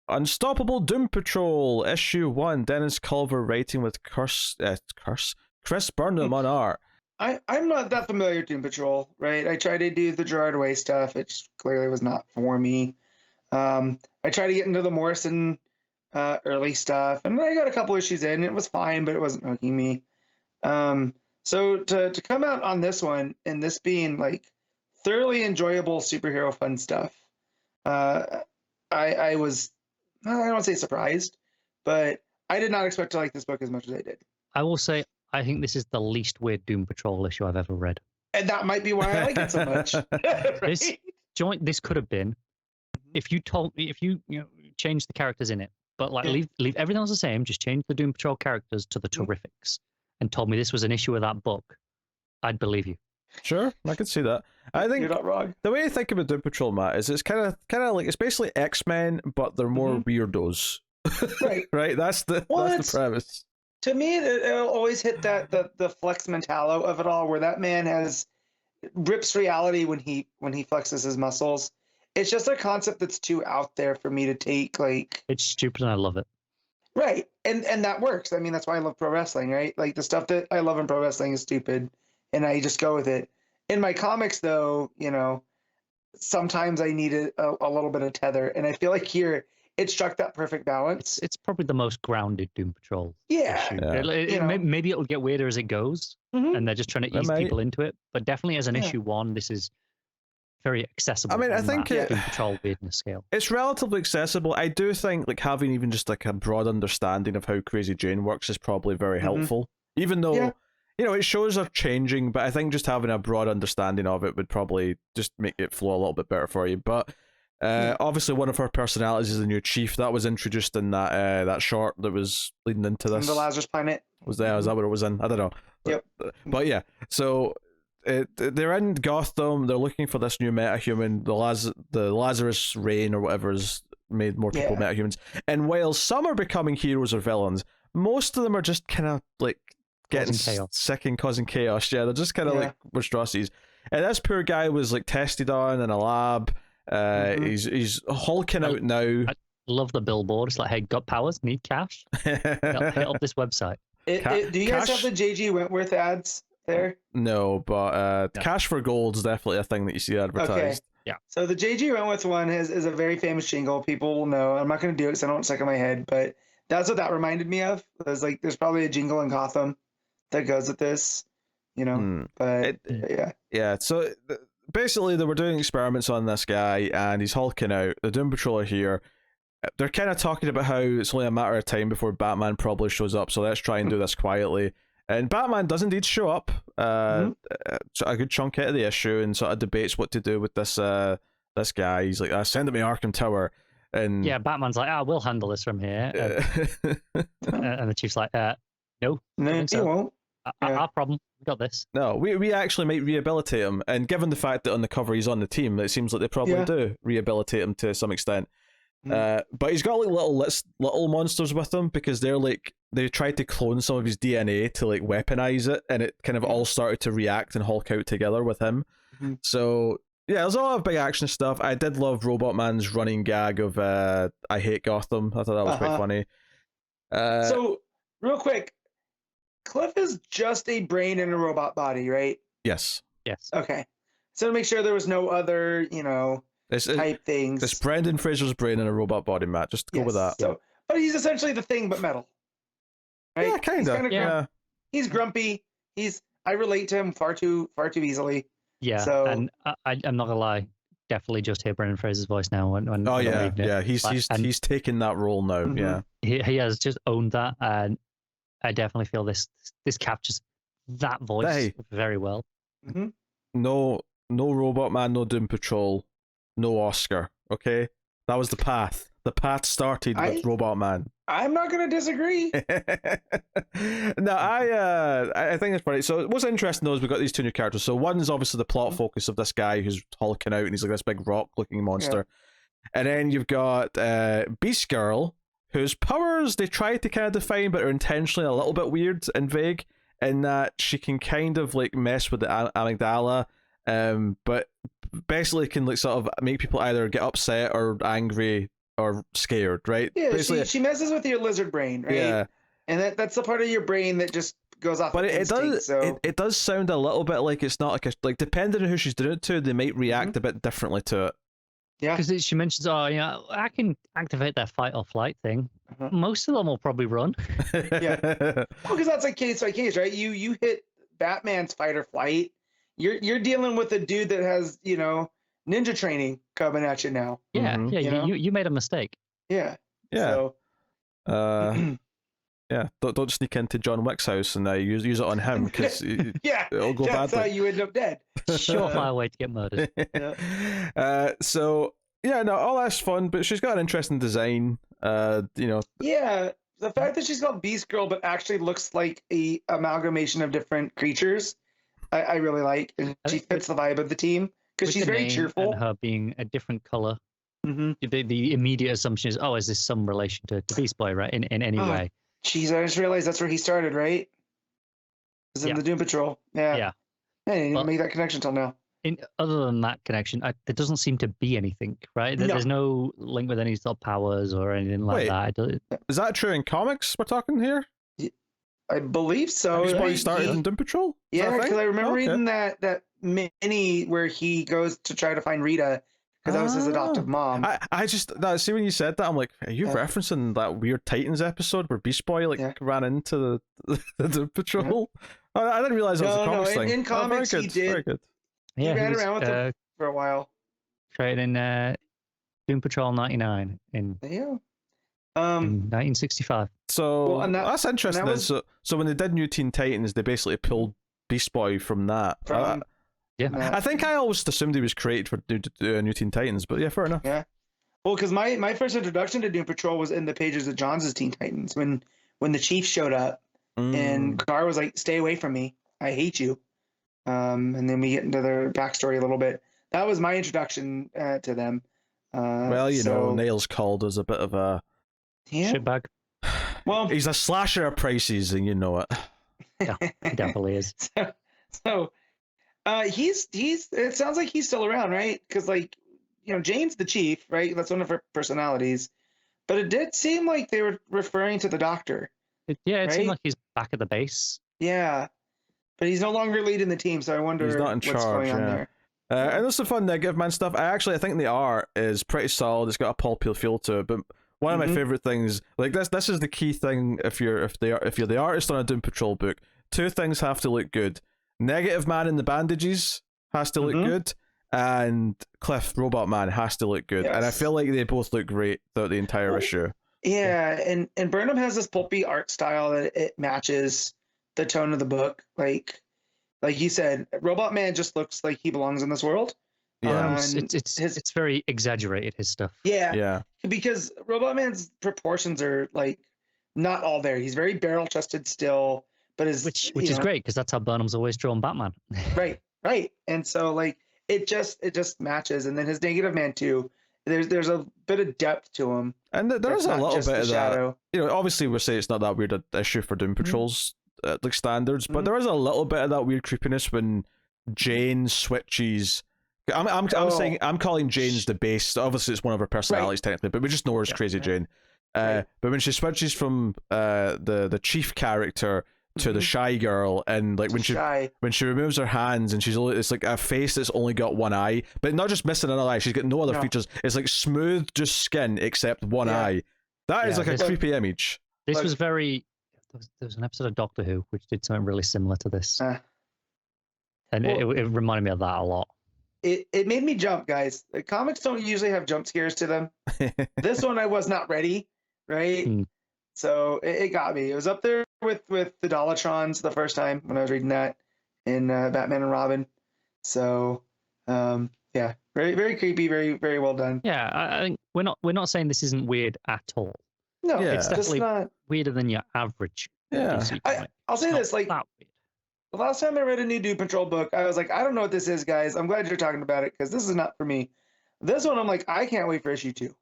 Unstoppable Doom Patrol, issue 1. Dennis Culver writing with Chris Burnham on art. I'm not that familiar with Doom Patrol, right? I tried to do the Gerard Way stuff. It clearly was not for me. I tried to get into the Morrison early stuff, and I got a couple issues in. It was fine, but it wasn't hooking me. So to come out on this one, and this being like thoroughly enjoyable superhero fun stuff, I was, I don't want to say surprised, but I did not expect to like this book as much as I did. I will say, I think this is the least weird Doom Patrol issue I've ever read. And that might be why I like it so much. Right? This could have been, if you change the characters in it, but like leave everything else the same, just change the Doom Patrol characters to the Terrifics, and told me this was an issue of that book, I'd believe you. Sure, I could see that. I think you're not wrong. The way I think about Doom Patrol, Matt, is it's kind of like, it's basically X-Men, but they're more weirdos. Right. Right. That's the premise. To me, it'll always hit that the flex mentalo of it all, where that man rips reality when he flexes his muscles. It's just a concept that's too out there for me to take. Like, it's stupid, and I love it. Right, and that works. I mean, that's why I love pro wrestling, right? Like, the stuff that I love in pro wrestling is stupid, and I just go with it. In my comics, though, sometimes I need a little bit of tether, and I feel like here it struck that perfect balance. It's probably the most grounded Doom Patrol issue. Maybe it'll get weirder as it goes, and they're just trying to ease people into it. But definitely as an issue 1, this is very accessible. I mean, I think Doom Patrol weirdness scale. It's relatively accessible. I do think like having even just like a broad understanding of how Crazy Jane works is probably very helpful. Even though it shows are changing, but I think just having a broad understanding of it would probably just make it flow a little bit better for you. But obviously, one of her personalities is the new chief that was introduced in that short that was leading into this. The Lazarus Planet. Is that what it was in? I don't know. But yeah, so they're in Gotham. They're looking for this new metahuman. The Lazarus Reign or whatever has made more people metahumans. And while some are becoming heroes or villains, most of them are just kind of like getting sick and causing chaos. Yeah, they're just kind of like monstrosities. And this poor guy was like tested on in a lab. He's hulking out now. I love the billboard. It's like, hey, got powers, need cash? Hit up this website. Do you guys have the J.G. Wentworth ads there? No, but cash for gold is definitely a thing that you see advertised. Okay. Yeah. So the J.G. Wentworth one is a very famous jingle. People will know. I'm not going to do it because I don't want to stick in my head, but that's what that reminded me of. It was like, there's probably a jingle in Gotham that goes with this, but yeah. So basically, they were doing experiments on this guy, and he's hulking out. The Doom Patrol are here. They're kind of talking about how it's only a matter of time before Batman probably shows up, so let's try and do this quietly. And Batman does indeed show up, a good chunk out of the issue, and sort of debates what to do with this guy. He's like, send him to Arkham Tower. And yeah, Batman's like, we'll handle this from here. And the Chief's like, no, he won't. Our problem. We got this. No, we actually might rehabilitate him, and given the fact that on the cover he's on the team, it seems like they probably do rehabilitate him to some extent. But he's got like little monsters with him, because they tried to clone some of his DNA to like weaponize it, and it kind of all started to react and Hulk out together with him. So yeah, there's a lot of big action stuff. I did love Robot Man's running gag of I hate Gotham. I thought that was quite funny. So real quick, Cliff is just a brain in a robot body, right? Yes. Okay. So to make sure there was no other, type things. It's Brendan Fraser's brain in a robot body, Matt. Just go with that. So, but he's essentially the Thing, but metal. Right? Yeah, kind of. Yeah. He's grumpy. I relate to him far too easily. Yeah. So, and I'm not gonna lie, definitely just hear Brendan Fraser's voice now. When he's taken that role now. Yeah. He has just owned that, and I definitely feel this captures that voice very well. No Robot Man, no Doom Patrol, no Oscar. Okay, that was the path. The path started with Robot Man. I'm not going to disagree. No, I think that's funny. So what's interesting though is we've got these two new characters. So one is obviously the plot focus of this guy who's hulking out, and he's like this big rock-looking monster. And then you've got Beast Girl, whose powers they try to kind of define, but are intentionally a little bit weird and vague, in that she can kind of like mess with the amygdala, but basically can like sort of make people either get upset or angry or scared, right? Yeah, Basically, she messes with your lizard brain, right? yeah. And that's the part of your brain that just goes off. But of instinct, so it does sound a little bit like it's not like like depending on who she's doing it to, they might react a bit differently to it. Yeah, because she mentions, oh, yeah, I can activate their fight or flight thing. Most of them will probably run. Yeah. Well, because that's like case by case, right? You hit Batman's fight or flight. You're dealing with a dude that has, you know, ninja training coming at you now. Yeah, Mhm. yeah. You made a mistake. Yeah. Yeah. So, Yeah. Don't sneak into John Wick's house and use it on him because yeah, it'll go that's badly. how you end up dead. Surefire way to get murdered. So yeah, no, all that's fun, but she's got an interesting design. You know. Yeah, the fact that she's called Beast Girl but actually looks like a amalgamation of different creatures, I really like. And she fits the vibe of the team because she's very cheerful. And her being a different color. Mm-hmm. The immediate assumption is, oh, is this some relation to Beast Boy, right? In any way. Jeez, I just realized that's where he started, right? Is in the Doom Patrol. Yeah. Yeah. I didn't make that connection till now. Other than that connection, there doesn't seem to be anything, right? There's no link with any sort of powers or anything like that. Is that true in comics we're talking here? I believe so. That's why he started in Doom Patrol? Yeah, because I remember reading that mini where he goes to try to find Rita because that was his adoptive mom. I just see when you said that, I'm like, are you referencing that weird Titans episode where Beast Boy ran into the Patrol? Yeah. I didn't realize it was a comics thing. In comics, he did. Very good. He ran around with them for a while. Created in Doom Patrol 99 in 1965. So that's interesting. So when they did New Teen Titans, they basically pulled Beast Boy from that. I think I always assumed he was created for New Teen Titans, but yeah, fair enough. Yeah. Well, because my first introduction to Doom Patrol was in the pages of Johns' Teen Titans when the Chief showed up and Gar was like, "Stay away from me. I hate you." And then we get into their backstory a little bit. That was my introduction to them. Well, you know, Nail's called as a bit of a shitbag. Well, he's a slasher of prices, and you know it. Yeah, he definitely is. So he's it sounds like he's still around, right? Because like, you know, Jane's the Chief, right? That's one of her personalities. But it did seem like they were referring to the Doctor. It seemed like he's back at the base. Yeah. But he's no longer leading the team, so I wonder he's not in what's charge, going on there. And there's some fun Negative Man stuff. I think the art is pretty solid. It's got a pulp feel to it. But one of my favorite things, like this is the key thing. If you're the artist on a Doom Patrol book, two things have to look good. Negative Man in the bandages has to look good, and Cliff Robot Man has to look good. Yes. And I feel like they both look great throughout the entire issue. Yeah, and Burnham has this pulpy art style that it matches the tone of the book. Like you said, Robot Man just looks like he belongs in this world. Yeah, it's very exaggerated, his stuff. Yeah, because Robot Man's proportions are like not all there. He's very barrel chested still, but which is great because that's how Burnham's always drawn Batman. right, and so like it just matches. And then his Negative Man too. There's a bit of depth to him, and there's a little bit of shadow. that. You know, obviously we say it's not that weird an issue for Doom Patrol's like standards, but there is a little bit of that weird creepiness when Jane switches. I'm calling Jane's the base. Obviously, it's one of her personalities technically, but we just know her as Crazy Jane. But when she switches from the Chief character to the Shy Girl, and like when she removes her hands and it's like a face that's only got one eye, but not just missing another eye. She's got no other features. It's like smooth, just skin except one eye. That is like a creepy image. This was very. There was an episode of Doctor Who which did something really similar to this, and it reminded me of that a lot. It made me jump, guys. The comics don't usually have jump scares to them. This one I was not ready, right? So it got me. It was up there with the Dolatrons the first time when I was reading that in Batman and Robin. So very very creepy, very very well done. Yeah, I think we're not saying this isn't weird at all. No, it's definitely weirder than your average. Yeah, I'll say this, like the last time I read a new Doom Patrol book, I was like, I don't know what this is, guys. I'm glad you're talking about it because this is not for me. This one, I'm like, I can't wait for issue 2.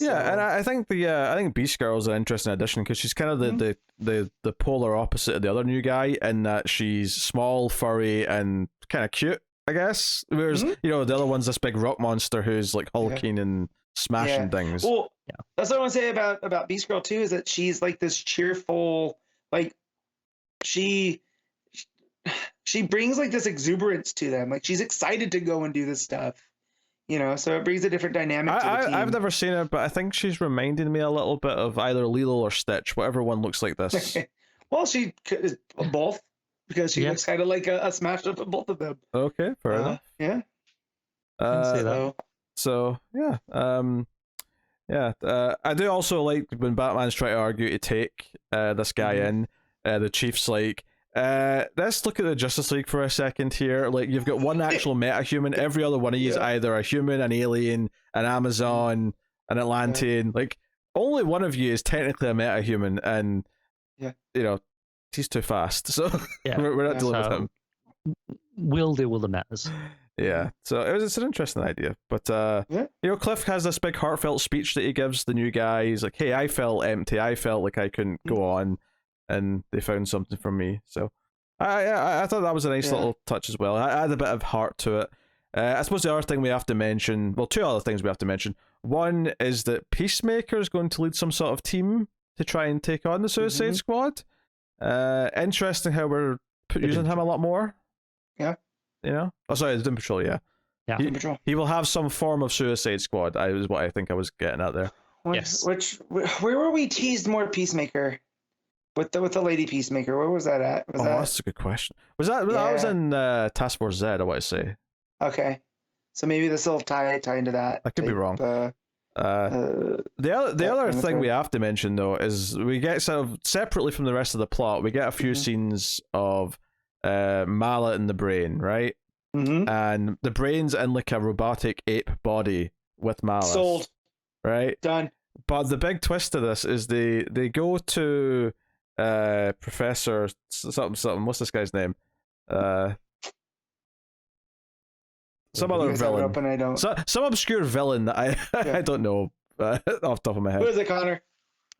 Yeah, and I think I think Beast Girl is an interesting addition because she's kind of the polar opposite of the other new guy in that she's small, furry, and kind of cute. I guess. Whereas the other one's this big rock monster who's like hulking and smashing things. Well, that's what I want to say about Beast Girl too, is that she's like this cheerful, like she brings like this exuberance to them. Like she's excited to go and do this stuff. So it brings a different dynamic to the team. I've never seen it, but I think she's reminding me a little bit of either Lilo or Stitch, whatever one looks like this. Well, she is both, because she looks kind of like a smash up of both of them. Okay, fair enough. Yeah. I can see that. So yeah, I do also like when Batman's trying to argue to take this guy in. The Chief's like, let's look at the Justice League for a second here. Like, you've got one actual metahuman. Every other one of you is either a human, an alien, an Amazon, an Atlantean. Like, only one of you is technically a metahuman, and he's too fast. So we're not dealing with him. We'll deal with the metas. Yeah, so it's an interesting idea. But Cliff has this big heartfelt speech that he gives the new guy. He's like, "Hey, I felt empty. I felt like I couldn't go on, and they found something from me." So I thought that was a nice little touch as well. I had a bit of heart to it. I suppose the other thing we have to mention, well, two other things we have to mention. One is that Peacemaker is going to lead some sort of team to try and take on the Suicide Squad. Interesting how we're using him a lot more. Yeah. Oh, sorry, the Doom Patrol, Yeah. Doom Patrol. He will have some form of Suicide Squad, is what I think I was getting at there. Where were we teased more Peacemaker? With the Lady Peacemaker, where was that at? That's a good question. That was in Task Force Z, I want to say. Okay. So maybe this will tie into that. I could be wrong. The other thing we have to mention, though, is we get sort of separately from the rest of the plot, we get a few scenes of Mala in the brain, right? And the brain's in like a robotic ape body with Malice. Sold. Right? Done. But the big twist of this is they go to Professor something. What's this guy's name? Some other villain. Open, I don't. Some obscure villain that I don't know off the top of my head. Who is it, Connor?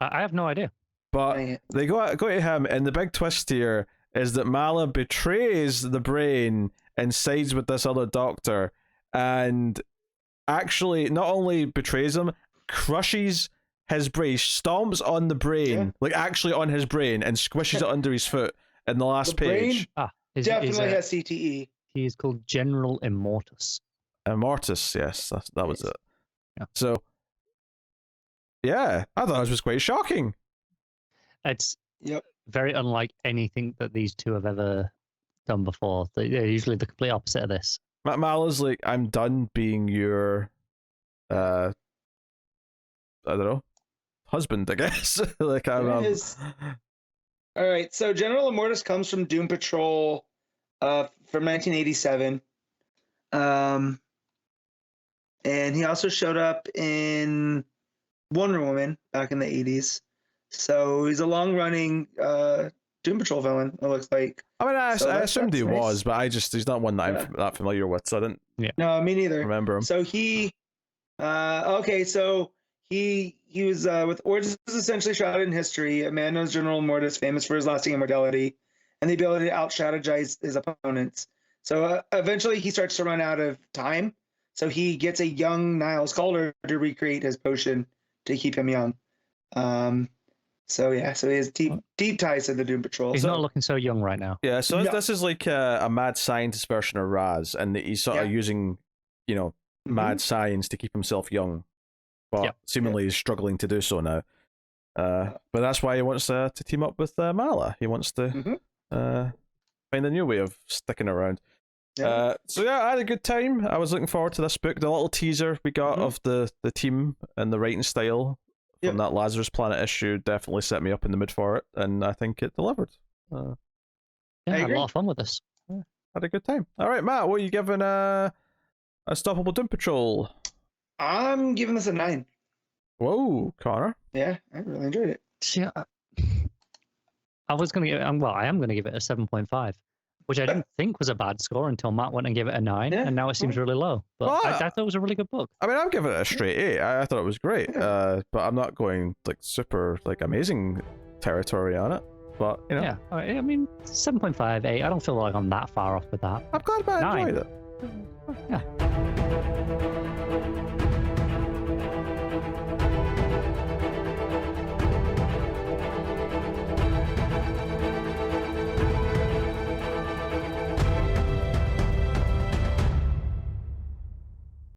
I have no idea. But they go to him, and the big twist here is that Mala betrays the brain and sides with this other doctor, and actually not only betrays him, crushes his brain, stomps on the brain, like actually on his brain, and squishes it under his foot in the last page. Definitely has CTE. He is called General Immortus. Immortus, yes, that was it. Yeah. So, yeah, I thought it was quite shocking. It's very unlike anything that these two have ever done before. They're usually the complete opposite of this. Mala's like, I'm done being your, I don't know, husband, I guess. Like, I'm. All right, so General Immortus comes from Doom Patrol, from 1987, and he also showed up in Wonder Woman back in the 80s. So he's a long-running Doom Patrol villain, it looks like. I mean, I assumed he was, but he's not one that I'm that familiar with, so I didn't. Yeah. No, me neither. Remember him. So he, so he was with Origins essentially shrouded in history. A man known as General Immortus, famous for his lasting immortality and the ability to out-strategize his opponents. So eventually he starts to run out of time. So he gets a young Niles Calder to recreate his potion to keep him young. So he has deep ties to the Doom Patrol. He's not looking so young right now. Yeah, so this is like a mad scientist version of Raz, and he's sort of using, mad science to keep himself young, but seemingly he's struggling to do so now. But that's why he wants to team up with Mala. He wants to find a new way of sticking around. So I had a good time. I was looking forward to this book. The little teaser we got of the team and the writing style from that Lazarus Planet issue definitely set me up in the mood for it, and I think it delivered. I had a lot of fun with this. Had a good time. All right, Matt, what are you giving Unstoppable Doom Patrol? I'm giving this a 9. Whoa, Connor. Yeah, I really enjoyed it. Yeah, I was going to give it, I am going to give it a 7.5, which I didn't think was a bad score until Matt went and gave it a 9, and now it seems really low. But I thought it was a really good book. I mean, I'm giving it a straight 8. I thought it was great, but I'm not going like super amazing territory on it. But Yeah, I mean, 7.5, 8. I don't feel like I'm that far off with that. I'm glad I enjoyed it. Yeah.